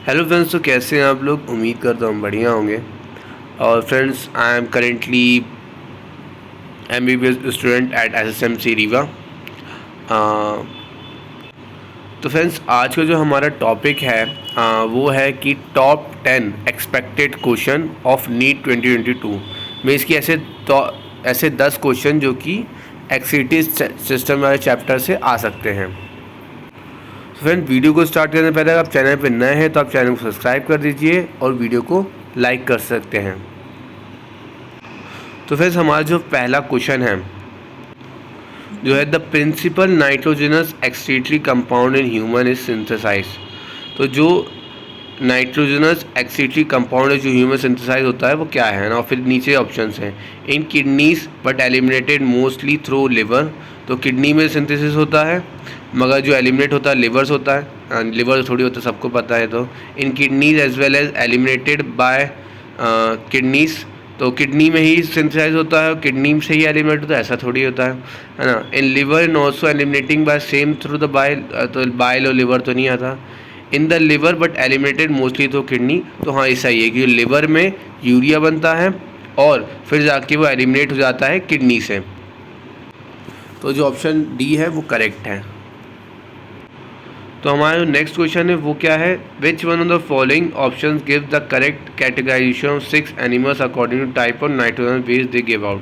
Hello friends, तो कैसे हैं आप लोग। उम्मीद करता हूँ बढ़िया होंगे। और friends, I am currently MBBS student at SSMC Rewa. तो फ्रेंड्स, आज का जो हमारा टॉपिक है वो है कि top 10 expected question of NEET 2022 में इसकी ऐसे 10 क्वेश्चन जो कि एक्सिटिव सिस्टम वाले चैप्टर से आ सकते हैं। फ्रेंड, वीडियो को स्टार्ट करने से पहले अगर आप चैनल पर नए हैं तो आप चैनल को सब्सक्राइब कर दीजिए और वीडियो को लाइक कर सकते हैं। तो फ्रेंड्स, हमारा जो पहला क्वेश्चन है जो है the principal nitrogenous excretory compound in human is synthesize. तो जो नाइट्रोजनस एक्सक्रीटरी कंपाउंड है जो ह्यूमन सिंथेसाइज होता है वो क्या है ना। और फिर नीचे ऑप्शंस हैं in kidneys but eliminated mostly through liver. तो किडनी में सिंथेसिस होता है मगर जो एलिमिनेट होता है लिवर से होता है। लिवर थोड़ी होता है, सबको पता है। तो in kidneys as well as eliminated by kidneys. तो किडनी में ही सिंथेसाइज होता है और किडनी से ही एलिमिनेट होता है, ऐसा थोड़ी होता है ना। In liver in also eliminating by same through the bile. तो बाइल और लिवर तो नहीं आता in the liver but eliminated mostly through kidney. तो हाँ, ऐसा ही है कि लिवर में यूरिया बनता है और फिर जाके वो एलिमिनेट हो जाता है किडनी से। तो जो ऑप्शन डी है वो करेक्ट है। तो हमारा जो नेक्स्ट क्वेश्चन है वो क्या है, which one of the following options give the correct categorization of 6 animals according to type of nitrogen base they give out.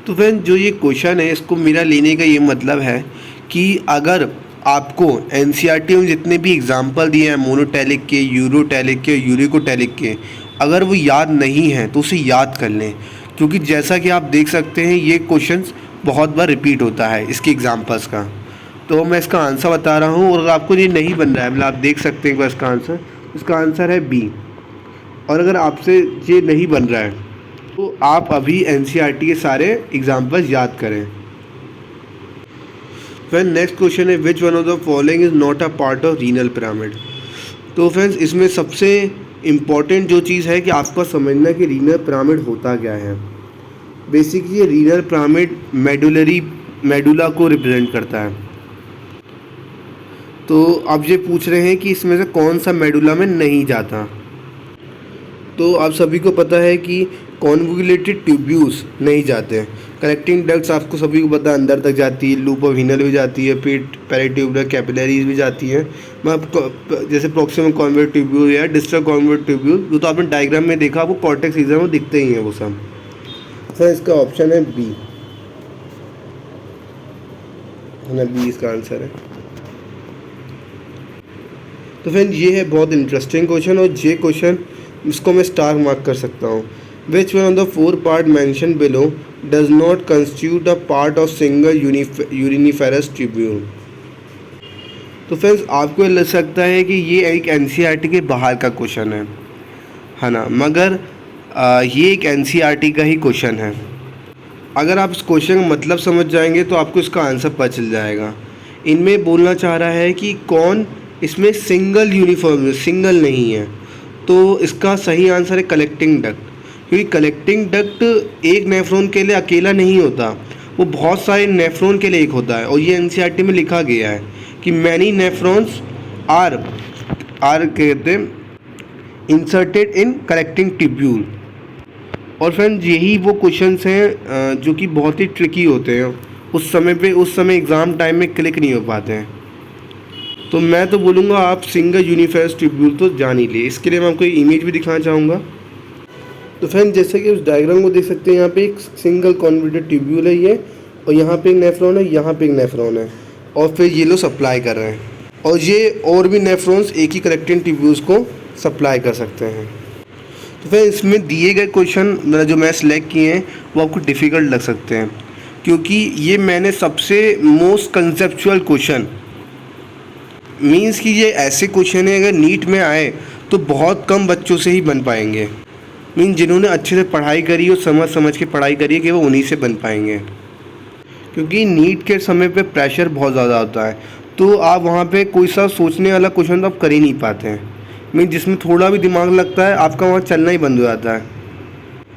तो फ्रेंड, जो ये क्वेश्चन है इसको मेरा लेने का ये मतलब है कि अगर आपको NCERT में जितने भी एग्जाम्पल दिए हैं मोनोटैलिक के, यूरोटैलिक के, यूरिकोटैलिक के, अगर वो याद नहीं है तो उसे याद कर लें, क्योंकि जैसा कि आप देख सकते हैं ये क्वेश्चंस बहुत बार रिपीट होता है इसके एग्जाम्पल्स का। तो मैं इसका आंसर बता रहा हूँ और अगर आपको ये नहीं बन रहा है, मतलब आप देख सकते हैं इसका आंसर है बी। और अगर आपसे ये नहीं बन रहा है तो आप अभी NCERT के सारे एग्जाम्पल्स याद करें। फ्रेंड, नेक्स्ट क्वेश्चन है which one of the following is not a part of renal pyramid. तो फ्रेंड्स, इसमें सबसे इम्पॉर्टेंट जो चीज़ है कि आपको समझना है कि रीनल पिरामिड होता क्या है। बेसिकली ये रीनल पिरामिड मेडुला को रिप्रेजेंट करता है। तो आप ये पूछ रहे हैं कि इसमें से कौन सा मेडुला में नहीं जाता। तो आप सभी को पता है कि कॉन्वोल्यूटेड ट्यूब्यूल्स नहीं जाते हैं। कलेक्टिंग डक्ट्स आपको सभी को पता है अंदर तक जाती है, लूप ऑफ हीनल भी जाती है, फिर पेरिट्यूबुलर कैपिलरीज भी जाती है। जैसे प्रॉक्सिमल कॉन्वेट ट्यूब्यूल या डिस्टल कॉन्वेट ट्यूब्यूल, जो तो आपने डायग्राम में देखा, आपको कॉर्टेक्स रीजन में दिखते ही हैं वो सब। सर, इसका ऑप्शन है बी, है ना, बी इसका आंसर है। तो फ्रेंड, ये है बहुत इंटरेस्टिंग क्वेश्चन और ये क्वेश्चन इसको मैं स्टार मार्क कर सकता हूँ। विच one of the 4 part mention below does not constitute a part of single uriniferous tubule. तो फ्रेंड्स, आपको लग सकता है कि ये एक NCERT के बाहर का क्वेश्चन है ना, मगर ये एक NCERT का ही क्वेश्चन है। अगर आप इस क्वेश्चन का मतलब समझ जाएंगे तो आपको इसका आंसर पता चल जाएगा। इनमें बोलना चाह रहा है कि कौन इसमें सिंगल सिंगल नहीं है। तो इसका सही आंसर है कलेक्टिंग डक्ट, क्योंकि कलेक्टिंग डक्ट एक नेफ्रॉन के लिए अकेला नहीं होता, वो बहुत सारे नेफ्रॉन के लिए एक होता है। और ये NCERT में लिखा गया है कि मैनी नेफ्रॉन्स आर कहते हैं इंसर्टेड इन कलेक्टिंग ट्यूब्यूल। और फ्रेंड्स, यही वो क्वेश्चंस हैं जो कि बहुत ही ट्रिकी होते हैं, उस समय एग्ज़ाम टाइम में क्लिक नहीं हो पाते हैं। तो मैं तो बोलूँगा आप सिंगल यूनिफेरस ट्यूब्यूल तो जान ही लिए। इसके लिए मैं आपको इमेज भी दिखाना चाहूँगा। तो फ्रेंड, जैसे कि उस डायग्राम को देख सकते हैं, यहाँ पे एक सिंगल कॉन्वोल्यूटेड ट्यूब्यूल है ये, और यहाँ पे एक नेफ्रॉन है, यहाँ पे एक नेफ्रॉन है, और फिर ये लोग सप्लाई कर रहे हैं, और ये और भी नेफ्रॉन्स एक ही कलेक्टिंग ट्यूब्यूल्स को सप्लाई कर सकते हैं। तो फिर इसमें दिए गए क्वेश्चन जो मैं सिलेक्ट किए हैं वो आपको डिफ़िकल्ट लग सकते हैं, क्योंकि ये मैंने सबसे मोस्ट कंसेप्चुअल क्वेश्चन मीन्स कि ये ऐसे क्वेश्चन है अगर नीट में आए तो बहुत कम बच्चों से ही बन पाएंगे। मीन्स जिन्होंने अच्छे से पढ़ाई करी और समझ के पढ़ाई करी है कि वो उन्हीं से बन पाएंगे, क्योंकि नीट के समय पे प्रेशर बहुत ज़्यादा होता है। तो आप वहाँ पे कोई सा सोचने वाला क्वेश्चन तो आप कर ही नहीं पाते हैं। मीन्स जिसमें थोड़ा भी दिमाग लगता है आपका वहाँ चलना ही बंद हो जाता है।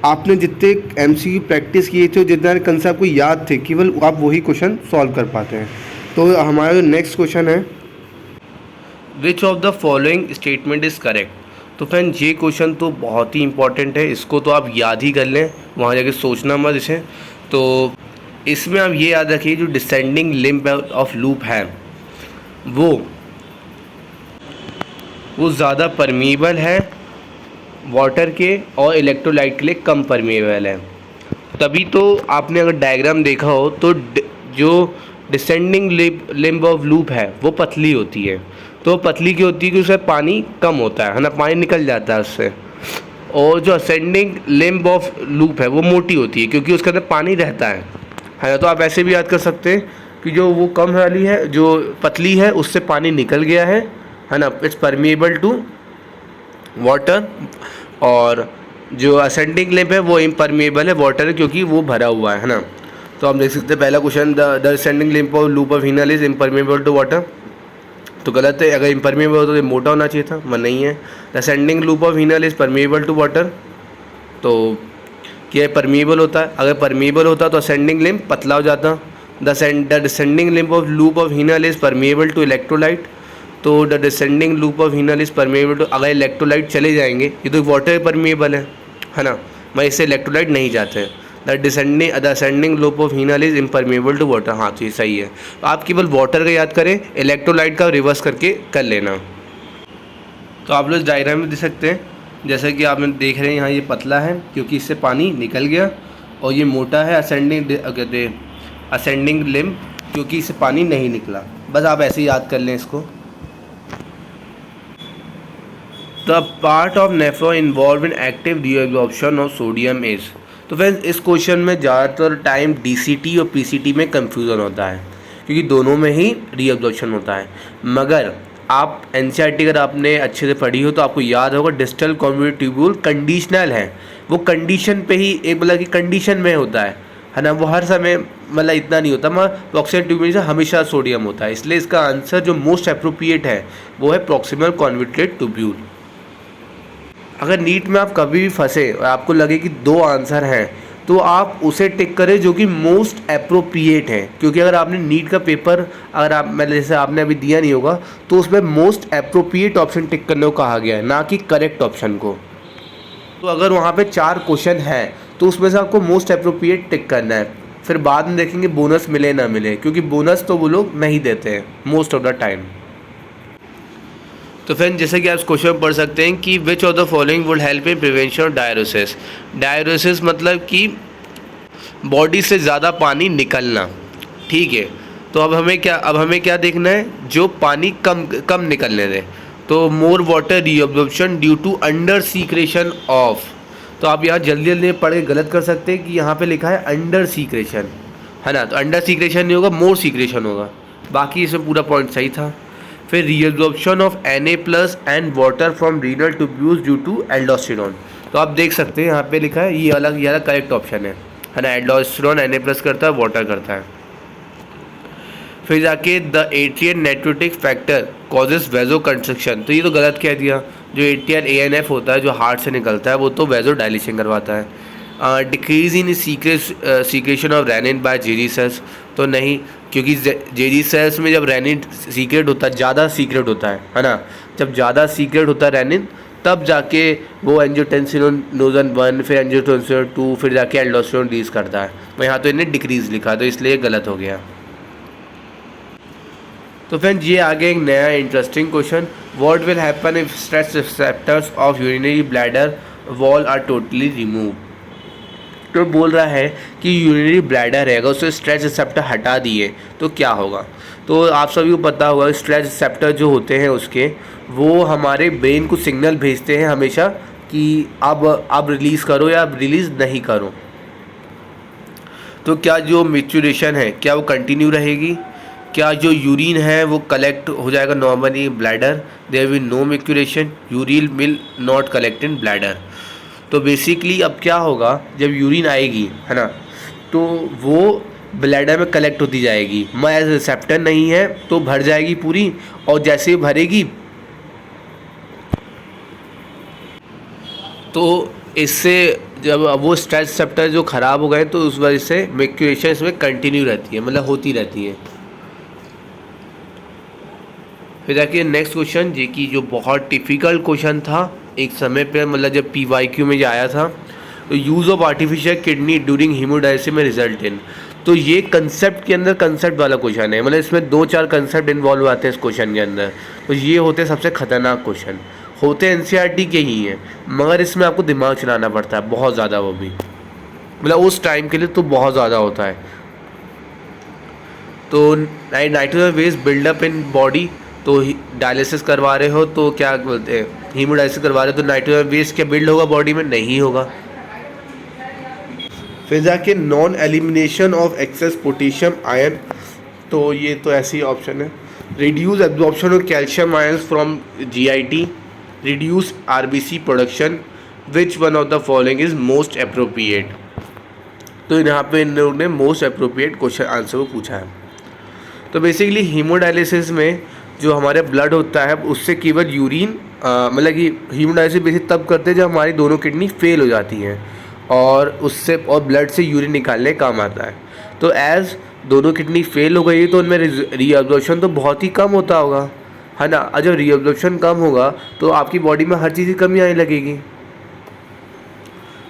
आपने जितने MCQ प्रैक्टिस किए थे, जितने कंसेप्ट आपको याद थे, केवल आप वही क्वेश्चन सॉल्व कर पाते हैं। तो हमारा जो नेक्स्ट क्वेश्चन है विच of the following statement is correct. तो फ्रेंड ये क्वेश्चन तो बहुत ही इंपॉर्टेंट है, इसको तो आप याद ही कर लें, वहाँ जाके सोचना मत इसे। तो इसमें आप ये याद रखिए, जो डिसेंडिंग लिम्ब ऑफ लूप है वो ज़्यादा परमीएबल है वाटर के और इलेक्ट्रोलाइट के लिए कम परमीएबल है। तभी तो आपने अगर डायग्राम देखा हो तो जो डिसेंडिंग लिम्ब ऑफ लूप है वो पतली होती है। तो पतली क्यों होती है? कि उसमें पानी कम होता है ना, पानी निकल जाता है उससे। और जो असेंडिंग लिम्ब ऑफ लूप है वो मोटी होती है, क्योंकि उसके अंदर पानी रहता है ना। तो आप ऐसे भी याद कर सकते हैं कि जो वो कम वाली है, जो पतली है, उससे पानी निकल गया है ना, इट्स परमिएबल टू वाटर। और जो असेंडिंग लिम्ब है वो इम्परमिएबल है वाटर, क्योंकि वो भरा हुआ है ना। तो हम देख सकते हैं पहला question, the ascending limb of loop of Henle is impermeable to water. तो गलत है, अगर इम्परमिएबल हो तो ये मोटा होना चाहिए था, मन नहीं है। The ascending loop of Henle is permeable to water. तो क्या परमिएबल होता है? अगर परमिएबल होता तो असेंडिंग लिम्ब पतला हो जाता। The descending limb of loop of Henle is permeable to electrolyte. तो the descending loop of Henle is permeable to, अगर इलेक्ट्रोलाइट चले जाएंगे, ये तो वाटर परमिएबल है ना, मैं इससे इलेक्ट्रोलाइट नहीं जाते हैं। The ascending loop of Henle is impermeable to water. हाँ, तो ये सही है। तो आप केवल वाटर का याद करें, इलेक्ट्रोलाइट का रिवर्स करके कर लेना। तो आप लोग डायग्राम में देख सकते हैं, जैसा कि आप देख रहे हैं यहाँ, ये पतला है क्योंकि इससे पानी निकल गया, और ये मोटा है असेंडिंग लिम्ब, क्योंकि इससे पानी नहीं निकला। बस आप ऐसे ही याद कर लें इसको। The part of nephron involve in active reabsorption of sodium is. तो फ्रेंड्स, इस क्वेश्चन में ज़्यादातर टाइम डीसीटी और पीसीटी में कंफ्यूजन होता है, क्योंकि दोनों में ही रीअब्जॉर्प्शन होता है। मगर आप एनसीईआरटी अगर आपने अच्छे से पढ़ी हो तो आपको याद होगा, डिस्टल कॉन्वोल्यूट ट्यूब्यूल कंडीशनल है, वो कंडीशन पे ही, एक मतलब कि कंडीशन में होता है ना, वो हर समय मतलब इतना नहीं होता, मगर प्रॉक्सिमल ट्यूब्यूल से हमेशा सोडियम होता है। इसलिए इसका आंसर जो मोस्ट अप्रोप्रिएट है वो है प्रॉक्सिमल कॉन्वोल्यूटेड ट्यूब्यूल। अगर नीट में आप कभी भी फंसे और आपको लगे कि दो आंसर हैं, तो आप उसे टिक करें जो कि मोस्ट अप्रोप्रिएट है, क्योंकि अगर आपने नीट का पेपर, अगर आप मतलब जैसे आपने अभी दिया नहीं होगा, तो उसमें मोस्ट अप्रोप्रिएट ऑप्शन टिक करने को कहा गया है, ना कि करेक्ट ऑप्शन को। तो अगर वहाँ पे 4 क्वेश्चन है तो उसमें से आपको मोस्ट अप्रोप्रिएट टिक करना है, फिर बाद में देखेंगे बोनस मिले ना मिले, क्योंकि बोनस तो वो लोग नहीं देते हैं मोस्ट ऑफ द टाइम। तो फ्रेंड, जैसे कि आप इस क्वेश्चन में पढ़ सकते हैं कि which of the following would help in prevention of diuresis. Diuresis मतलब कि बॉडी से ज़्यादा पानी निकलना, ठीक है। तो अब हमें क्या देखना है? जो पानी कम निकलने दें। तो more water reabsorption due to under secretion of. तो आप यहाँ जल्दी जल्दी पढ़ के गलत कर सकते हैं कि यहाँ पे लिखा है अंडर सीक्रेशन, है ना, तो अंडर सीक्रेशन नहीं होगा, मोर सीक्रेशन होगा। बाकी इसमें पूरा पॉइंट सही था। फिर reabsorption of Na+ and water from renal tubules due to aldosterone. तो आप देख सकते हैं यहाँ पे लिखा है, ये अलग करेक्ट ऑप्शन है ना, एल्डोस्टेरोन Na+ करता है, वाटर करता है। फिर जाके द एट्रियन नेट्रोटिक फैक्टर कॉजेज वेजो कंस्ट्रक्शन। तो ये तो गलत कह दिया, जो एट्रियन ANF होता है जो हार्ट से निकलता है वो तो वेजो डायलेशन करवाता है। Decrease in secretion of renin by JG cells. तो नहीं, क्योंकि जेरी सेल्स में जब रेनिन सीक्रेट होता है, ज़्यादा सीक्रेट होता है ना, जब ज़्यादा सीक्रेट होता है रेनिन, तब जाके वो एंजियोटेंसिनोजन 1, फिर एंजियोटेंसिनोजन 2, फिर जाके एल्डोस्टेरोन रिलीज करता है। तो यहाँ तो इन्हें डिक्रीज लिखा, तो इसलिए गलत हो गया। तो फ्रेंड्स, ये आगे एक नया interesting question, what will happen if stress receptors of urinary bladder wall are totally remove. तो बोल रहा है कि यूरिनरी ब्लैडर है, अगर उससे स्ट्रेस रिसेप्टर हटा दिए तो क्या होगा। तो आप सभी को पता होगा, स्ट्रेस रिसेप्टर जो होते हैं उसके, वो हमारे ब्रेन को सिग्नल भेजते हैं हमेशा कि अब रिलीज़ करो या अब रिलीज़ नहीं करो। तो क्या जो मैच्योरेशन है क्या वो कंटिन्यू रहेगी? क्या जो यूरिन है वो कलेक्ट हो जाएगा normally bladder? There will no maturation, urine will not collect in bladder. तो बेसिकली अब क्या होगा, जब यूरिन आएगी, है ना, तो वो ब्लैडर में कलेक्ट होती जाएगी, मैं एज रिसेप्टर नहीं है तो भर जाएगी पूरी, और जैसे ही भरेगी तो इससे जब वो स्ट्रेस रिसेप्टर जो ख़राब हो गए तो उस वजह से मैच्योरेशन इसमें कंटिन्यू रहती है, मतलब होती रहती है फिर जाके नेक्स्ट क्वेश्चन जे कि जो बहुत डिफ़िकल्ट क्वेश्चन था एक समय पे, मतलब जब PYQ में आया था, तो use of artificial kidney during haemodialysis में रिजल्ट इन। तो ये कंसेप्ट के अंदर कंसेप्ट वाला क्वेश्चन है, मतलब इसमें 2-4 कंसेप्ट इन्वॉल्व आते हैं इस क्वेश्चन के अंदर। तो ये होते हैं सबसे खतरनाक क्वेश्चन, होते NCERT के ही हैं, मगर इसमें आपको दिमाग चलाना पड़ता है बहुत ज़्यादा, वो भी मतलब उस टाइम के लिए तो बहुत ज़्यादा होता है। तो nitrogen waste buildup in body, तो डायलिसिस करवा रहे हो तो क्या बोलते हैं, हीमोडायलिसिस करवा रहे हो तो नाइट्रोजन वेस्ट क्या बिल्ड होगा बॉडी में? नहीं होगा। फिर जाके non elimination of access potassium ion, तो ये तो ऐसी ऑप्शन है। Reduce absorption of calcium ions from GIT, reduce RBC production, which one of the following is most appropriate. तो यहाँ पे इन लोगों ने मोस्ट अप्रोप्रिएट क्वेश्चन आंसर को पूछा है। तो बेसिकली हीमोडायलिसिस में जो हमारे ब्लड होता है उससे केवल यूरिन, मतलब कि हीमोडायलिसिस बेसिक तब करते हैं जब हमारी दोनों किडनी फेल हो जाती हैं, और उससे और ब्लड से यूरिन निकालने काम आता है। तो एज़ दोनों किडनी फेल हो गई तो उनमें रीअब्जॉर्प्शन तो बहुत ही कम होता होगा, है ना। और जब रीअब्जॉर्प्शन कम होगा तो आपकी बॉडी में हर चीज़ की कमी आने लगेगी,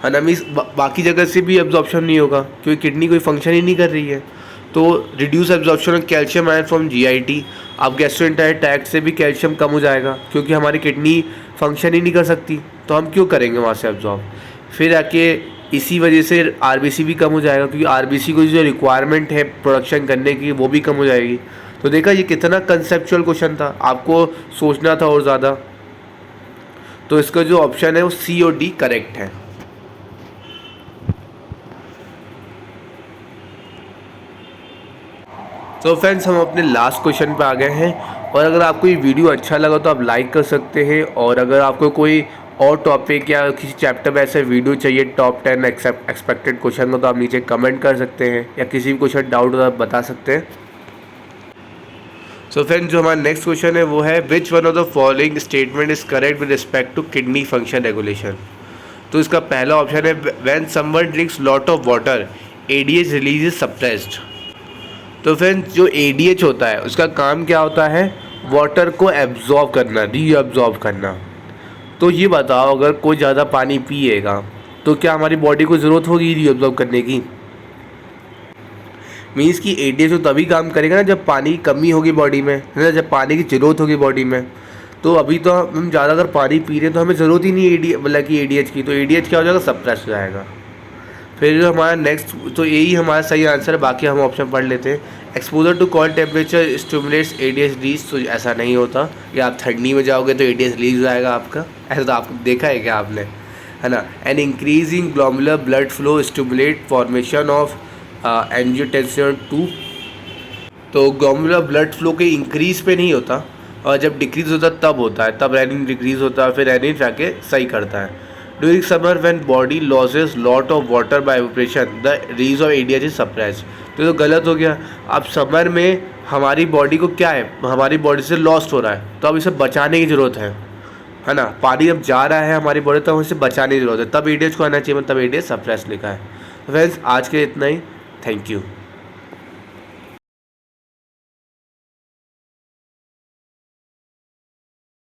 है ना। मीन्स बाकी जगह से भी एब्जॉर्प्शन नहीं होगा क्योंकि किडनी कोई फंक्शन ही नहीं कर रही है। तो reduce absorption of calcium ion from GIT, आप गैस्ट्रोएंटेराइन ट्रैक्ट से भी कैल्शियम कम हो जाएगा क्योंकि हमारी किडनी फंक्शन ही नहीं कर सकती, तो हम क्यों करेंगे वहाँ से एब्जॉर्ब। फिर आके इसी वजह से RBC भी कम हो जाएगा क्योंकि RBC को जो रिक्वायरमेंट है प्रोडक्शन करने की वो भी कम हो जाएगी। तो देखा ये कितना कंसेप्चुअल क्वेश्चन था, आपको सोचना था और ज़्यादा। तो इसका जो ऑप्शन है वो C और D करेक्ट है। तो फ्रेंड्स हम अपने लास्ट क्वेश्चन पे आ गए हैं, और अगर आपको ये वीडियो अच्छा लगा तो आप लाइक कर सकते हैं, और अगर आपको कोई और टॉपिक या किसी चैप्टर में ऐसे वीडियो चाहिए टॉप 10 एक्सपेक्टेड क्वेश्चन का, तो आप नीचे कमेंट कर सकते हैं, या किसी भी क्वेश्चन डाउट हो तो आप बता सकते हैं। सो फ्रेंड्स जो हमारा नेक्स्ट क्वेश्चन है वो है which one of the following statement is correct with respect to kidney function regulation. तो इसका पहला ऑप्शन है when someone drinks lot of water ADH release is suppressed. तो फ्रेंड्स जो ADH होता है उसका काम क्या होता है? वाटर को एब्जॉर्ब करना, रीअब्जॉर्ब करना। तो ये बताओ अगर कोई ज़्यादा पानी पिएगा तो क्या हमारी बॉडी को ज़रूरत होगी रीअब्जॉर्ब करने की? मीन्स कि ADH तो तभी काम करेगा ना जब पानी की कमी होगी बॉडी में, है ना, जब पानी की ज़रूरत होगी बॉडी में। तो अभी तो हम ज़्यादा अगर पानी पी रहे हैं तो हमें ज़रूरत ही नहीं ADH, मतलब कि ADH की, तो ADH क्या हो जाएगा? सप्रेस हो जाएगा। फिर जो हमारा नेक्स्ट, तो यही हमारा सही आंसर है, बाकी हम ऑप्शन पढ़ लेते हैं। Exposure to cold temperature stimulates ADH release, तो ऐसा नहीं होता कि आप ठंडी में जाओगे तो ADH रिलीज हो जाएगा आपका, ऐसा तो आपको देखा है क्या आपने, है ना। An increasing glomerular blood flow stimulate formation of angiotensin 2। तो ग्लोमुलर ब्लड फ्लो के इंक्रीज पे नहीं होता, और जब डिक्रीज होता है तब होता है, तब रेनिन डिक्रीज होता है, फिर रेनिन जाके सही करता है। During summer when body losses lot of water bye evaporation the release of ADH is suppressed. तो गलत हो गया। अब समर में हमारी बॉडी को क्या है, हमारी बॉडी से लॉस्ट हो रहा है, तो अब इसे बचाने की ज़रूरत है ना। पानी अब जा रहा है हमारी बॉडी, तो इसे बचाने की ज़रूरत है, तब ADH को आना चाहिए, तब ADH सप्रेस लिखा है। फ्रेंड्स आज के इतना ही, थैंक यू।